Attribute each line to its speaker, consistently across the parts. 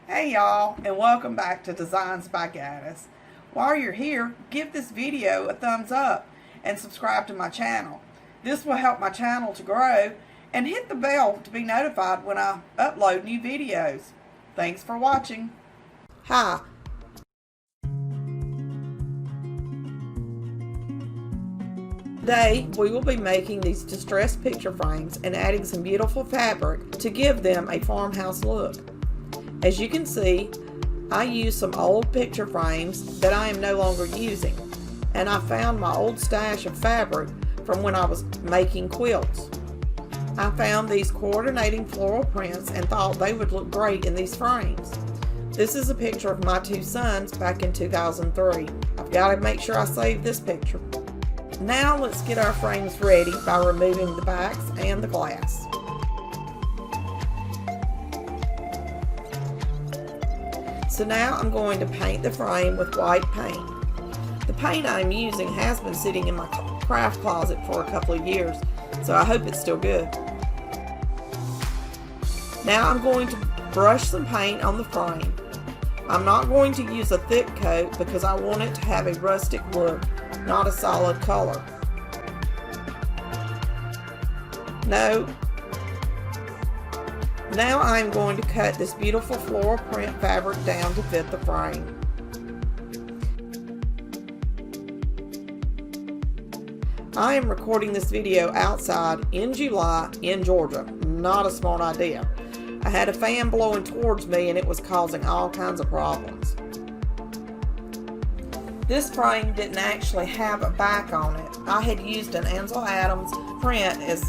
Speaker 1: Hey y'all, and welcome back to Designs by Gaddis. While you're here, give this video a thumbs up and subscribe to my channel. This will help my channel to grow, and hit the bell to be notified when I upload new videos. Thanks for watching. Hi. Today, we will be making these distressed picture frames and adding some beautiful fabric to give them a farmhouse look. As you can see, I used some old picture frames that I am no longer using, and I found my old stash of fabric from when I was making quilts. I found these coordinating floral prints and thought they would look great in these frames. This is a picture of my two sons back in 2003. I've got to make sure I save this picture. Now let's get our frames ready by removing the backs and the glass. So now I'm going to paint the frame with white paint. The paint I'm using has been sitting in my craft closet for a couple of years, so I hope it's still good. Now I'm going to brush some paint on the frame. I'm not going to use a thick coat because I want it to have a rustic look, not a solid color. Now I'm going to cut this beautiful floral print fabric down to fit the frame. I am recording this video outside in July in Georgia. Not a smart idea. I had a fan blowing towards me and it was causing all kinds of problems. This frame didn't actually have a back on it. I had used an Ansel Adams print as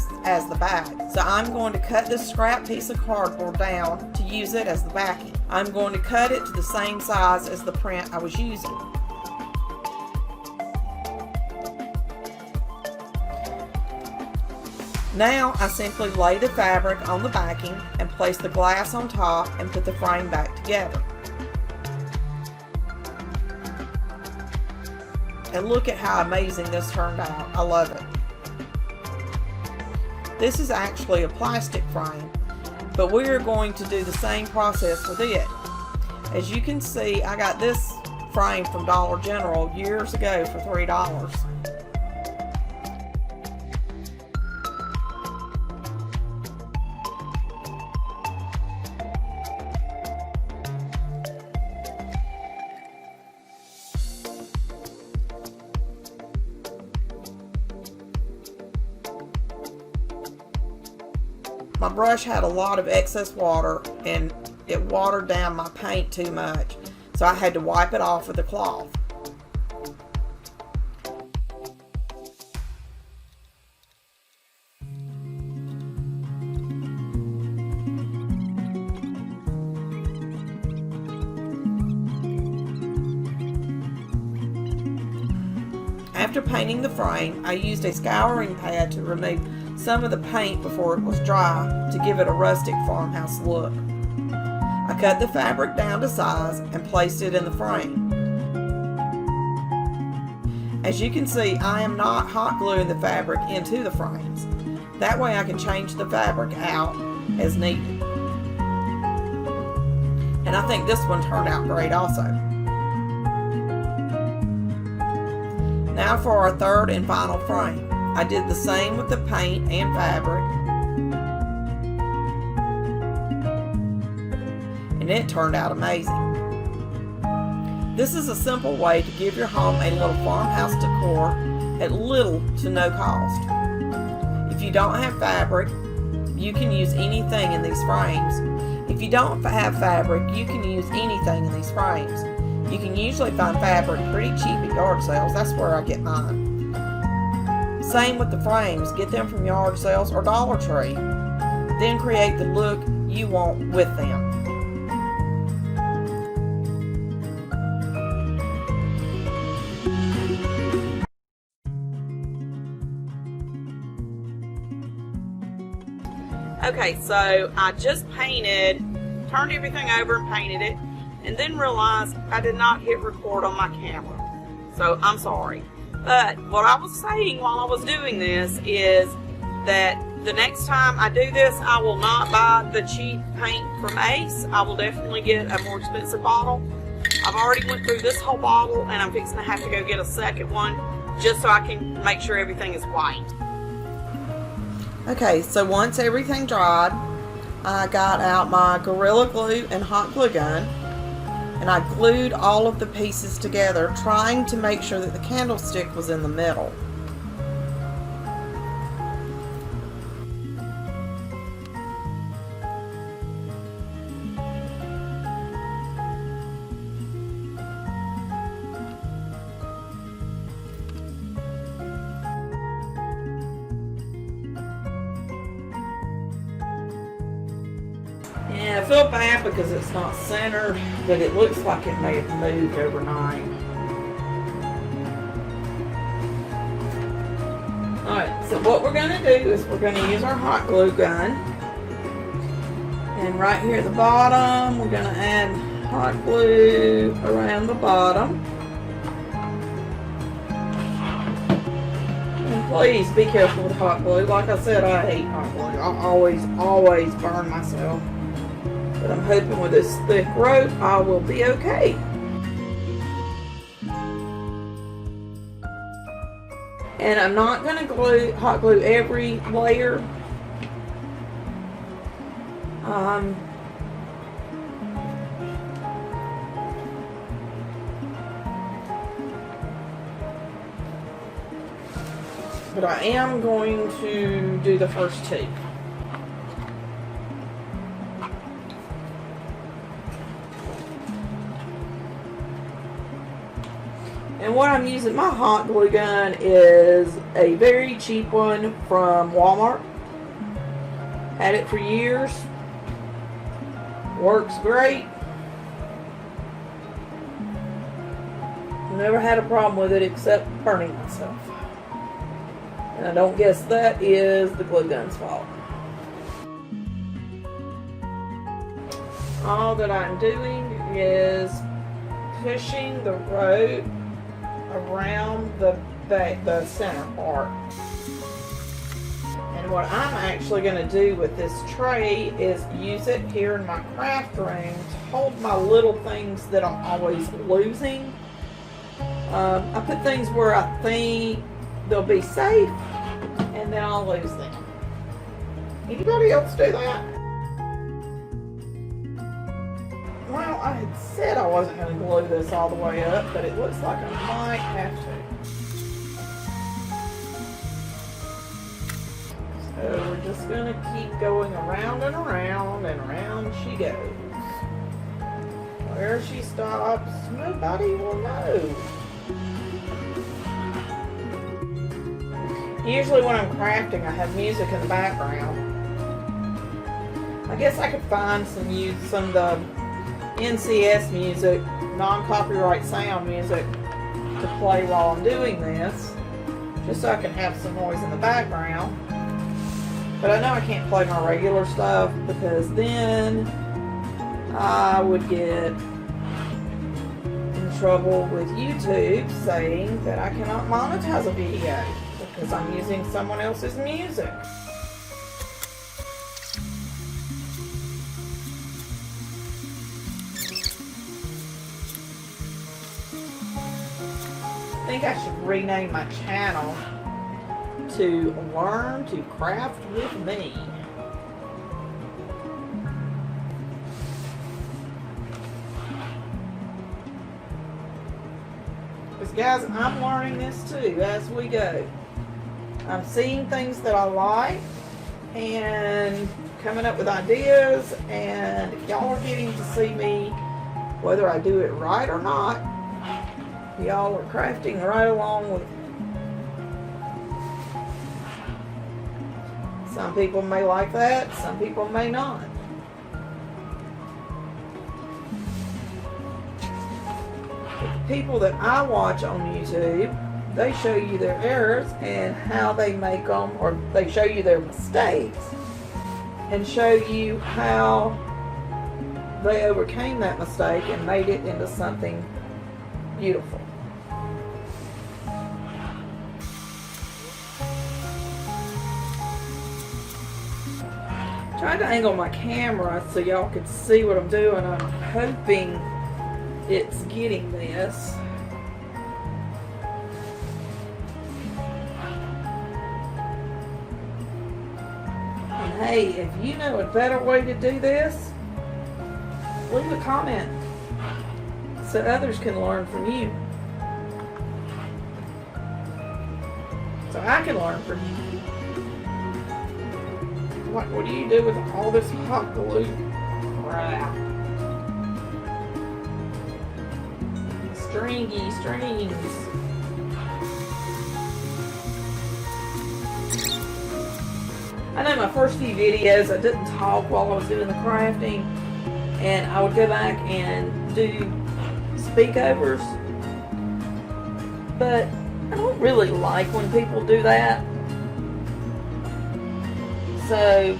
Speaker 1: the back. So I'm going to cut this scrap piece of cardboard down to use it as the backing. I'm going to cut it to the same size as the print I was using. Now I simply lay the fabric on the backing and place the glass on top and put the frame back together. And look at how amazing this turned out. I love it. This is actually a plastic frame, but we are going to do the same process with it. As you can see, I got this frame from Dollar General years ago for $3. My brush had a lot of excess water and it watered down my paint too much, so I had to wipe it off with a cloth. After painting the frame, I used a scouring pad to remove some of the paint before it was dry to give it a rustic farmhouse look. I cut the fabric down to size and placed it in the frame. As you can see, I am not hot gluing the fabric into the frames. That way I can change the fabric out as needed. And I think this one turned out great also. Now for our third and final frame. I did the same with the paint and fabric, and it turned out amazing. This is a simple way to give your home a little farmhouse decor at little to no cost. If you don't have fabric, you can use anything in these frames. If you don't have fabric, you can use anything in these frames. You can usually find fabric pretty cheap at yard sales. That's where I get mine. Same with the frames. Get them from yard sales or Dollar Tree. Then create the look you want with them. Okay, so I just turned everything over and painted it, and then realized I did not hit record on my camera. So I'm sorry. But what I was saying while I was doing this is that The next time I do this, I will not buy the cheap paint from Ace. I will definitely get a more expensive bottle. I've already went through this whole bottle, and I'm fixing to have to go get a second one just so I can make sure everything is white. Okay, so once everything dried, I got out my Gorilla Glue and hot glue gun, and I glued all of the pieces together, trying to make sure that the candlestick was in the middle. Yeah, I feel bad because it's not centered, but it looks like it may have moved overnight. Alright, so what we're going to do is we're going to use our hot glue gun. And right here at the bottom, we're going to add hot glue around the bottom. And please be careful with hot glue. Like I said, I hate hot glue. I always burn myself. But I'm hoping with this thick rope, I will be okay. And I'm not going to hot glue every layer. But I am going to do the first two. And what I'm using my hot glue gun is a very cheap one from Walmart. Had it for years. Works great. Never had a problem with it except burning myself. And I don't guess that is the glue gun's fault. All that I'm doing is pushing the rope around the center part. And what I'm actually going to do with this tray is use it here in my craft room to hold my little things that I'm always losing. I put things where I think they'll be safe, and then I'll lose them. Anybody else do that? Well, I had said I wasn't going to glue this all the way up, but it looks like I might have to. So we're just going to keep going around and around, and around she goes. Where she stops, nobody will know. Usually when I'm crafting, I have music in the background. I guess I could find some of the NCS music, non-copyright sound music, to play while I'm doing this, just so I can have some noise in the background. But I know I can't play my regular stuff because then I would get in trouble with YouTube saying that I cannot monetize a video because I'm using someone else's music. I think I should rename my channel to Learn to Craft with Me. Because guys, I'm learning this too as we go. I'm seeing things that I like and coming up with ideas, and y'all are getting to see me whether I do it right or not. Y'all are crafting right along with me. Some people may like that, some people may not. But the people that I watch on YouTube, they show you their errors and how they make them, or they show you their mistakes and show you how they overcame that mistake and made it into something beautiful. tried to angle my camera so y'all could see what I'm doing. I'm hoping it's getting this. And hey, if you know a better way to do this, leave a comment so others can learn from you. So I can learn from you. What do you do with all this hot glue crap? Stringy strings. I know my first few videos I didn't talk while I was doing the crafting, and I would go back and do speakovers, but I don't really like when people do that. So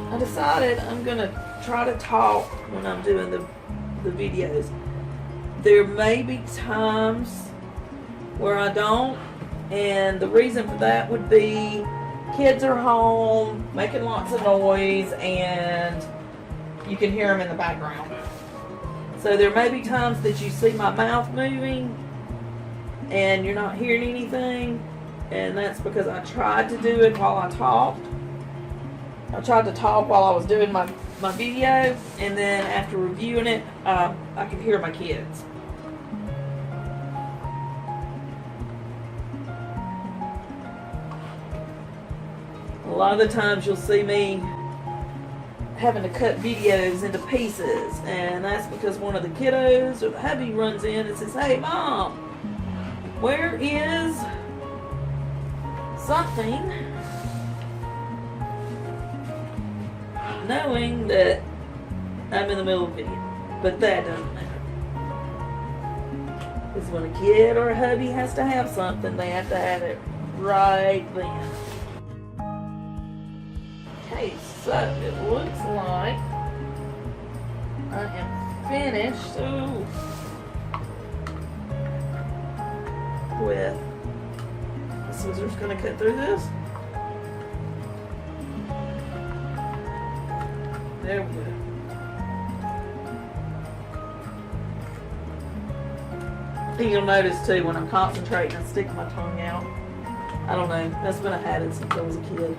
Speaker 1: I decided I'm gonna try to talk when I'm doing the videos. There may be times where I don't, and the reason for that would be kids are home making lots of noise and you can hear them in the background. So there may be times that you see my mouth moving and you're not hearing anything, and that's because I tried to do it while I talked. I tried to talk while I was doing my video, and then after reviewing it, I could hear my kids. A lot of the times you'll see me having to cut videos into pieces, and that's because one of the kiddos or the hubby runs in and says, "Hey Mom, where is something?" Knowing that I'm in the middle of a video, but that doesn't matter. Because when a kid or a hubby has to have something, they have to have it right then. Okay, so it looks like I am finished with the scissors. Gonna cut through this. There we go. And you'll notice too when I'm concentrating, I stick my tongue out. I don't know. That's been a habit since I was a kid.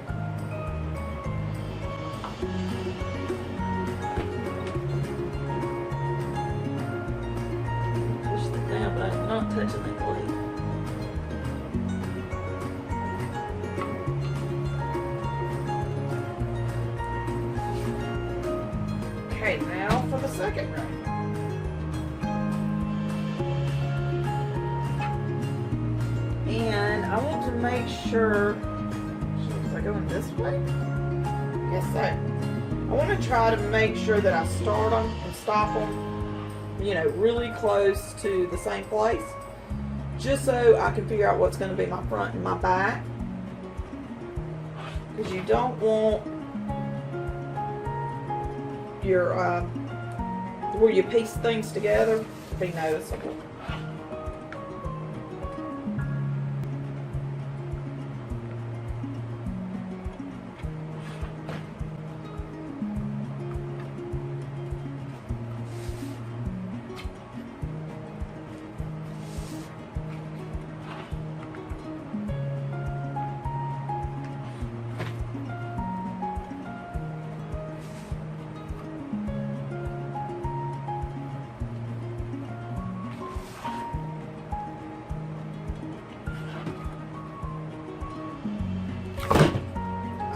Speaker 1: Push that down, but I'm not touching that blade. Okay, now for the second row. And I want to make sure, was I going this way? Yes, so. I want to try to make sure that I start them and stop them, you know, really close to the same place, just so I can figure out what's going to be my front and my back. Because you don't want your where you piece things together to be noticeable.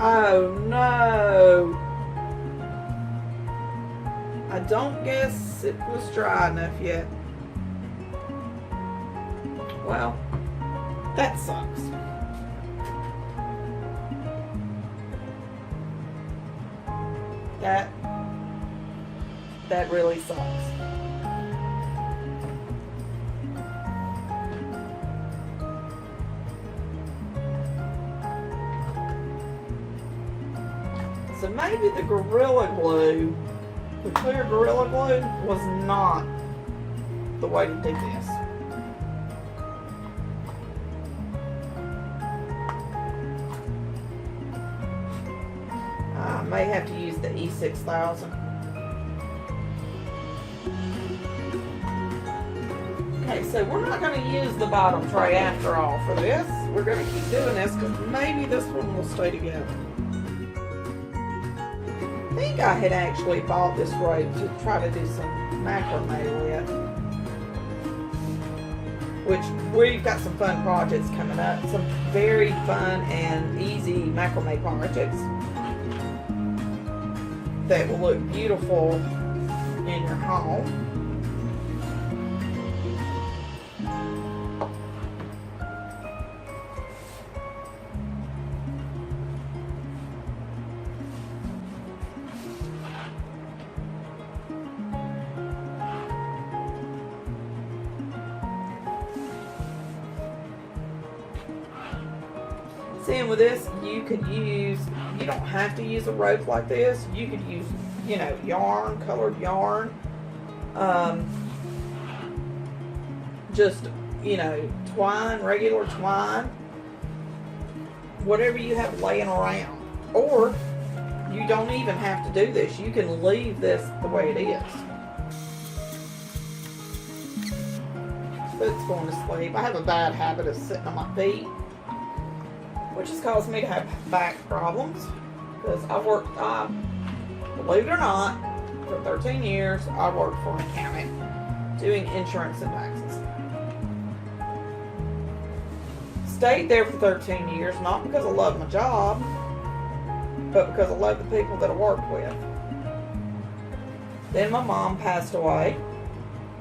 Speaker 1: Oh no! I don't guess it was dry enough yet. Well, that sucks. That really sucks. So maybe the Gorilla Glue, the clear Gorilla Glue, was not the way to do this. I may have to use the E6000. Okay, so we're not going to use the bottom tray after all for this. We're going to keep doing this because maybe this one will stay together. I think I had actually bought this rope to try to do some macrame with, which we've got some fun projects coming up, some very fun and easy macrame projects that will look beautiful in your home. Seeing with this, you don't have to use a rope like this. You could use, you know, yarn, colored yarn. Just, you know, twine, regular twine. Whatever you have laying around. Or, you don't even have to do this. You can leave this the way it is. Foot's going to sleep. I have a bad habit of sitting on my feet, which has caused me to have back problems, because I worked, believe it or not, for 13 years, I worked for an accountant doing insurance and taxes. Stayed there for 13 years, not because I loved my job, but because I loved the people that I worked with. Then my mom passed away.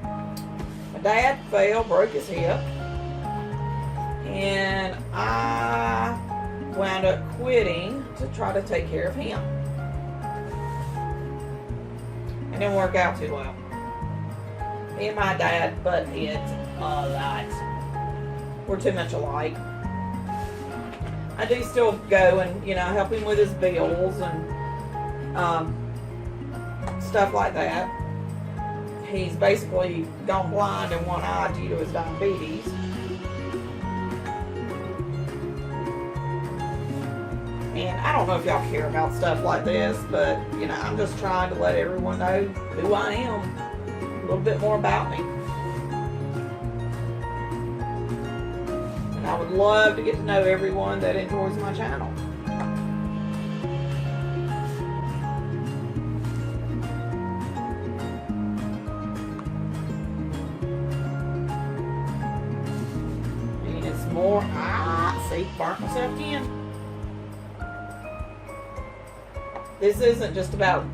Speaker 1: My dad fell, broke his hip, and I wound up quitting to try to take care of him. It didn't work out too well. Me and my dad butt heads a lot. We're too much alike. I do still go and, you know, help him with his bills and stuff like that. He's basically gone blind in one eye due to his diabetes. And I don't know if y'all care about stuff like this, but, you know, I'm just trying to let everyone know who I am, a little bit more about me. And I would love to get to know everyone that enjoys my channel. And it's more, see, burnt myself again. This isn't just about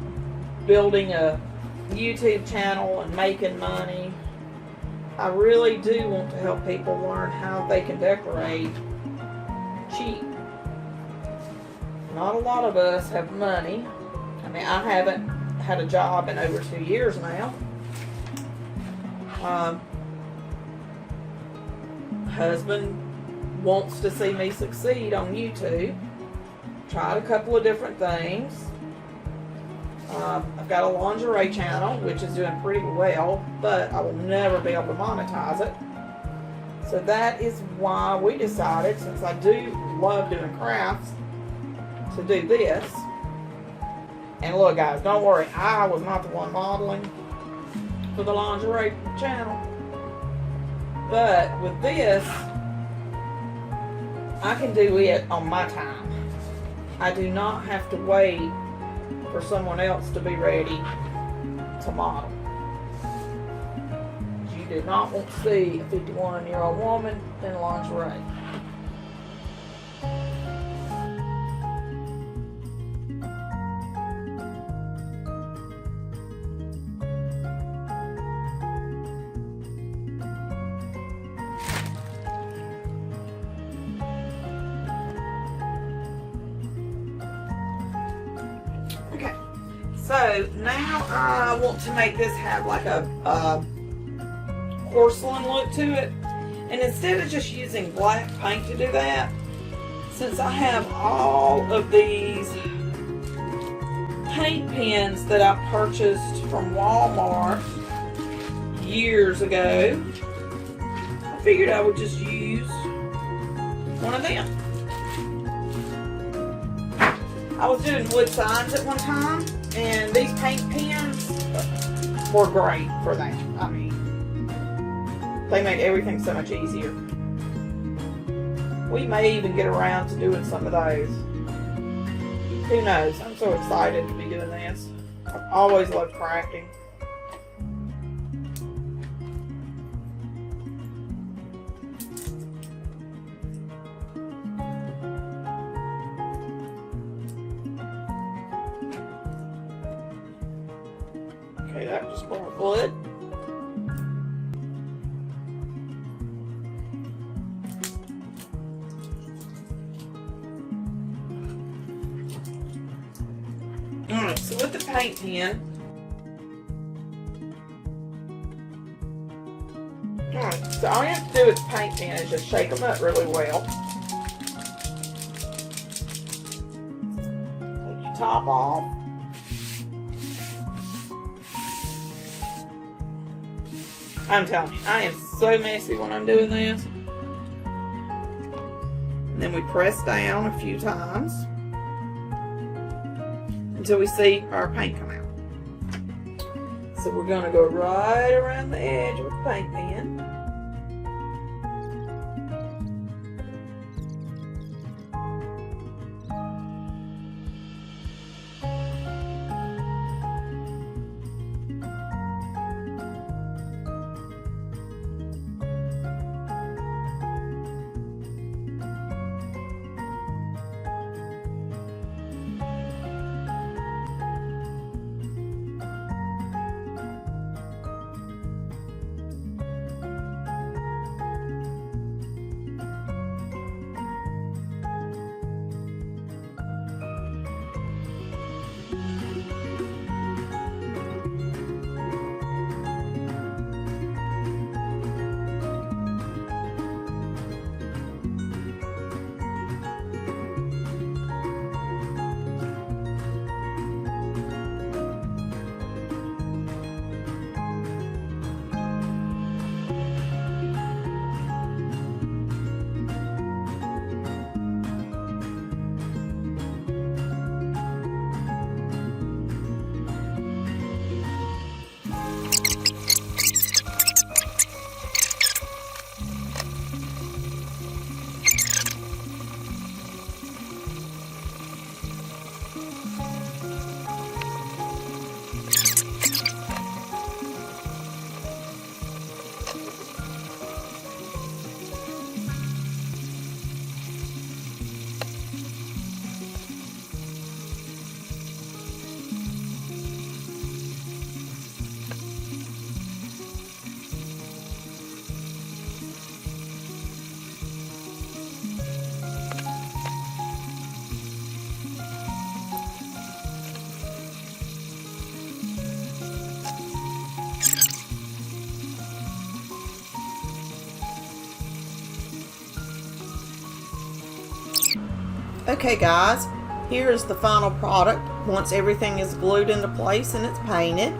Speaker 1: building a YouTube channel and making money. I really do want to help people learn how they can decorate cheap. Not a lot of us have money. I mean, I haven't had a job in over 2 years now. Husband wants to see me succeed on YouTube. Tried a couple of different things. I've got a lingerie channel, which is doing pretty well, but I will never be able to monetize it. So that is why we decided, since I do love doing crafts, to do this. And look, guys, don't worry, I was not the one modeling for the lingerie channel. But with this, I can do it on my time. I do not have to wait for someone else to be ready to model. You do not want to see a 51-year-old woman in lingerie. Okay, so now I want to make this have like a porcelain look to it. And instead of just using black paint to do that, since I have all of these paint pens that I purchased from Walmart years ago, I figured I would just use one of them. I was doing wood signs at one time, And these paint pens were great for that. I mean, they made everything so much easier. We may even get around to doing some of those. Who knows? I'm so excited to be doing this. I've always loved crafting. Okay, that just won't good. Alright, so with the paint pen, alright, so all you have to do with the paint pen is just shake them up really well. Take your top off. I'm telling you, I am so messy when I'm doing this. And then we press down a few times until we see our paint come out. So we're going to go right around the edge with the paint pen. Okay guys, here is the final product once everything is glued into place and it's painted.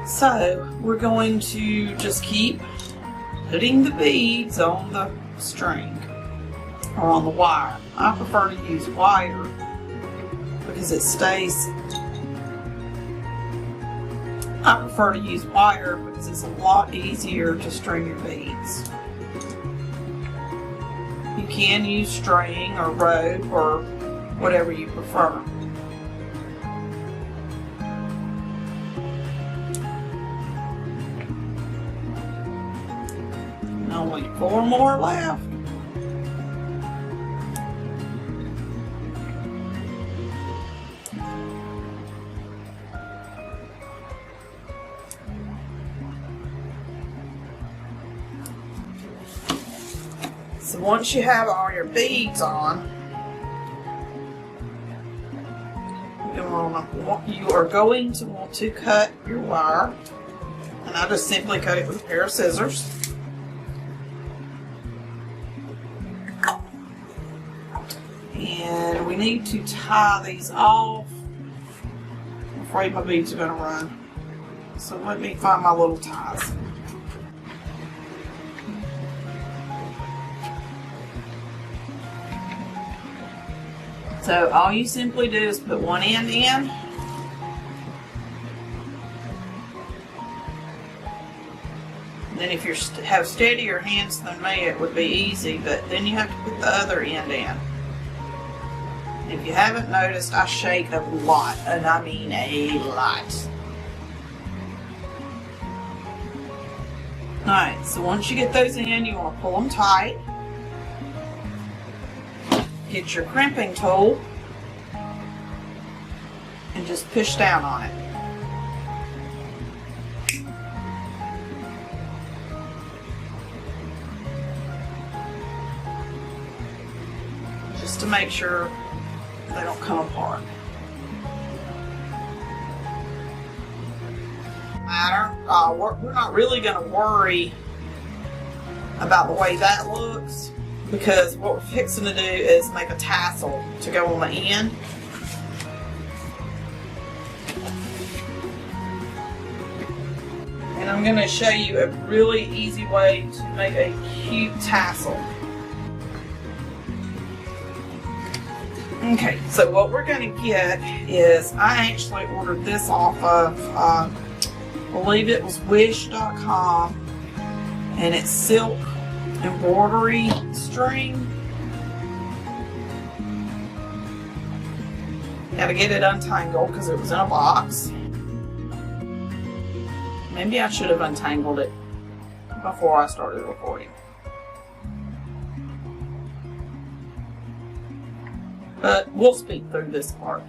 Speaker 1: So we're going to just keep putting the beads on the string or on the wire. I prefer to use wire because it stays. I prefer to use wire because it's a lot easier to string your beads. You can use string or rope or whatever you prefer. And only 4 more left. So once you have all your beads on, you are going to want to cut your wire. And I just simply cut it with a pair of scissors. And we need to tie these off. I'm afraid my beads are going to run. So let me find my little ties. So all you simply do is put one end in. And then if you have steadier hands than me, it would be easy, but then you have to put the other end in. If you haven't noticed, I shake a lot, and I mean a lot. Alright, so once you get those in, you want to pull them tight. Get your crimping tool and just push down on it. Just to make sure they don't come apart. We're not really going to worry about the way that looks, because what we're fixing to do is make a tassel to go on the end. And I'm going to show you a really easy way to make a cute tassel. Okay, so what we're going to get is, I actually ordered this off of, I believe it was wish.com, and it's silk embroidery string. Got to get it untangled because it was in a box. Maybe I should have untangled it before I started recording. But we'll speed through this part.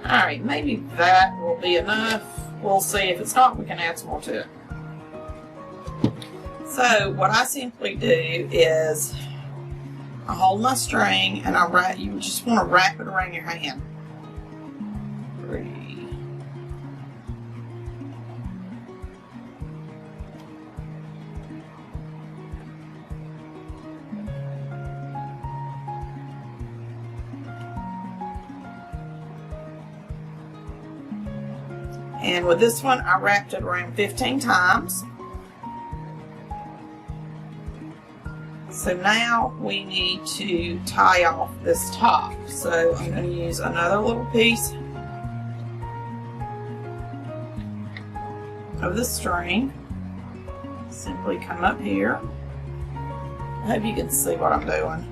Speaker 1: Alright, maybe that will be enough. We'll see. If it's not, we can add some more to it. So what I simply do is I hold my string and you just want to wrap it around your hand. 3. And with this one, I wrapped it around 15 times. So now we need to tie off this top. So I'm going to use another little piece of the string. Simply come up here. I hope you can see what I'm doing.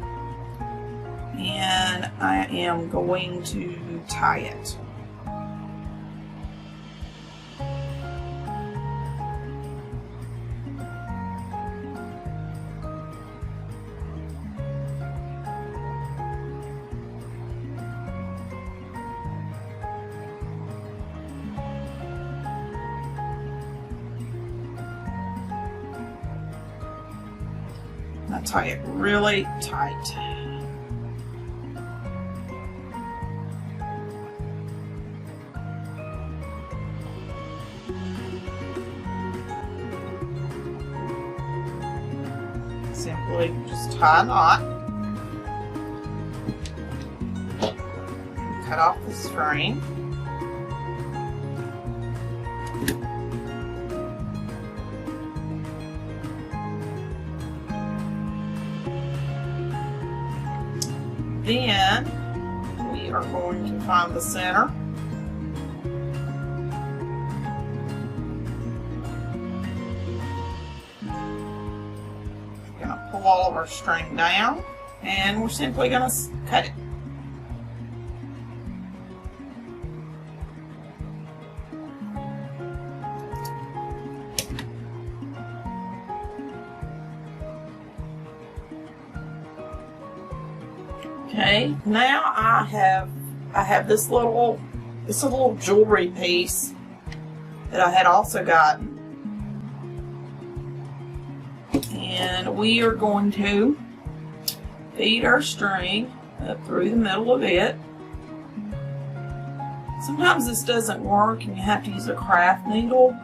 Speaker 1: And I am going to tie it. I tie it really tight. Simply just tie a knot. Cut off the string. find the center. We're going to pull all of our string down, and we're simply going to cut it. Okay, now I have this little jewelry piece that I had also gotten, and we are going to feed our string up through the middle of it. Sometimes this doesn't work and you have to use a craft needle,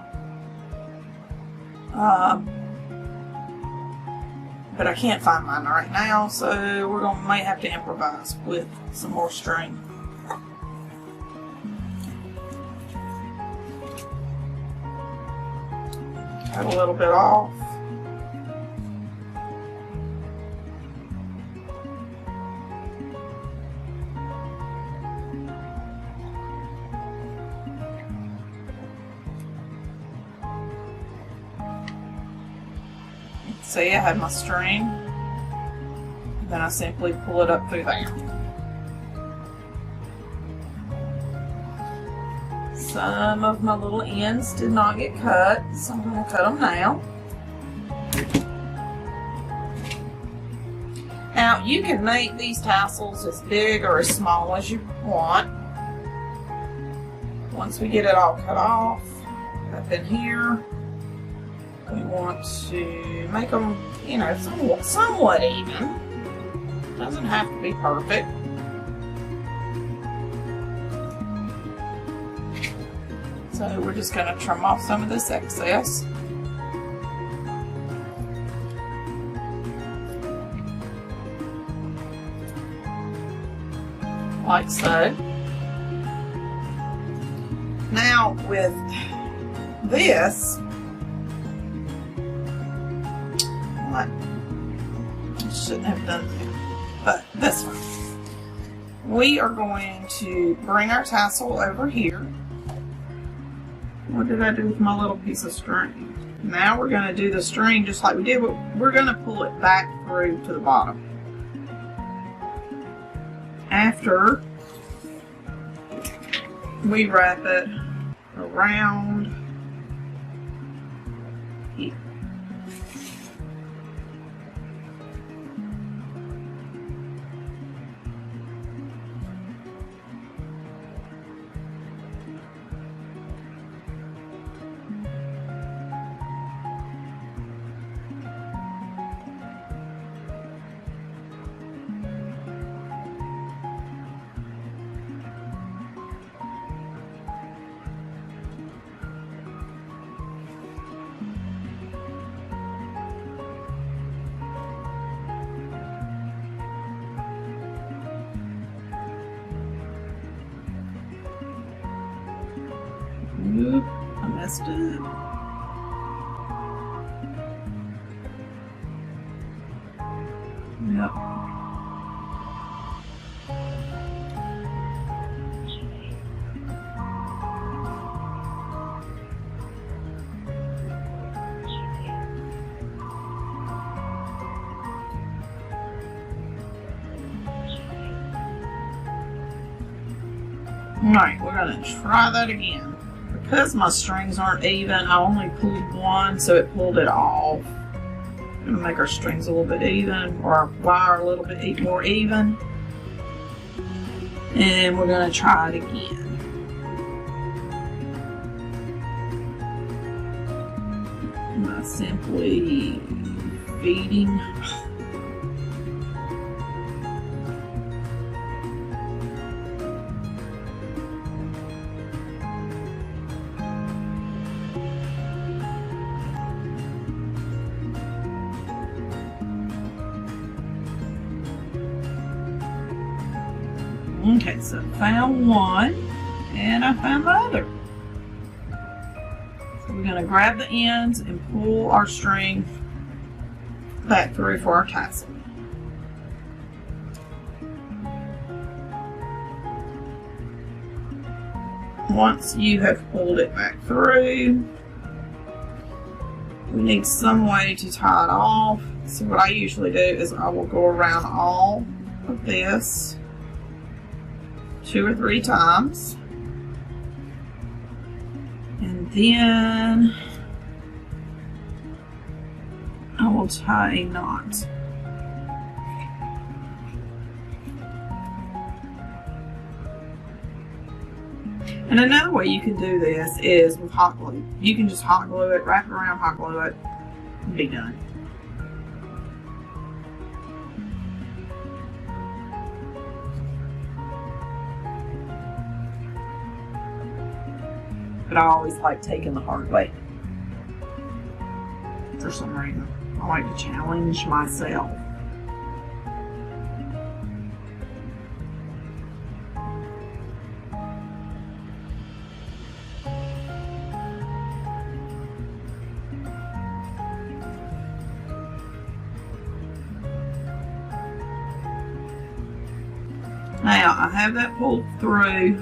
Speaker 1: but I can't find mine right now, so might have to improvise with some more string. Cut a little bit off. See, I have my string, and then I simply pull it up through there. Some of my little ends did not get cut, so I'm going to cut them now. Now, you can make these tassels as big or as small as you want. Once we get it all cut off, up in here, we want to make them, you know, somewhat even. Doesn't have to be perfect. So we're just going to trim off some of this excess. Like so. Now with this, I shouldn't have done that, but this one. We are going to bring our tassel over here. What did I do with my little piece of string? Now we're going to do the string just like we did, but we're going to pull it back through to the bottom. After we wrap it around here. Oop, I messed up. Yep. Alright, we're going to try that again. Because my strings aren't even, I only pulled one, so it pulled it off. I'm going to make our strings a little bit even, or our wire a little bit more even. And we're going to try it again. By simply feeding. Okay, so I found one, and I found the other. So we're going to grab the ends and pull our string back through for our tassel. once you have pulled it back through, we need some way to tie it off. So what I usually do is I will go around all of this 2 or 3 times. And then I will tie a knot. And another way you can do this is with hot glue. You can just hot glue it, wrap it around, hot glue it, and be done. But I always like taking the hard way. For some reason, I like to challenge myself. Now, I have that pulled through.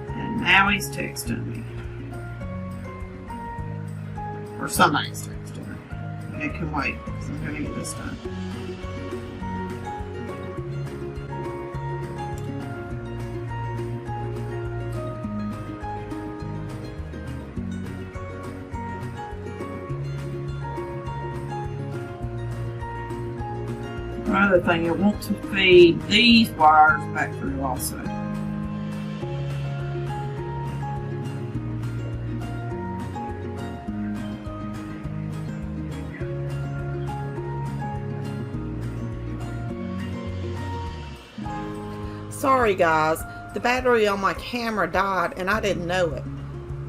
Speaker 1: And now he's texting me. Or somebody's texting me. It can wait, because I'm going to get this done. Another thing, I want to feed these wires back through also. Sorry guys, the battery on my camera died and I didn't know it.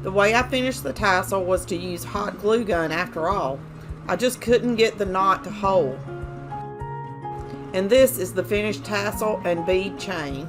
Speaker 1: The way I finished the tassel was to use hot glue gun after all. I just couldn't get the knot to hold. And this is the finished tassel and bead chain.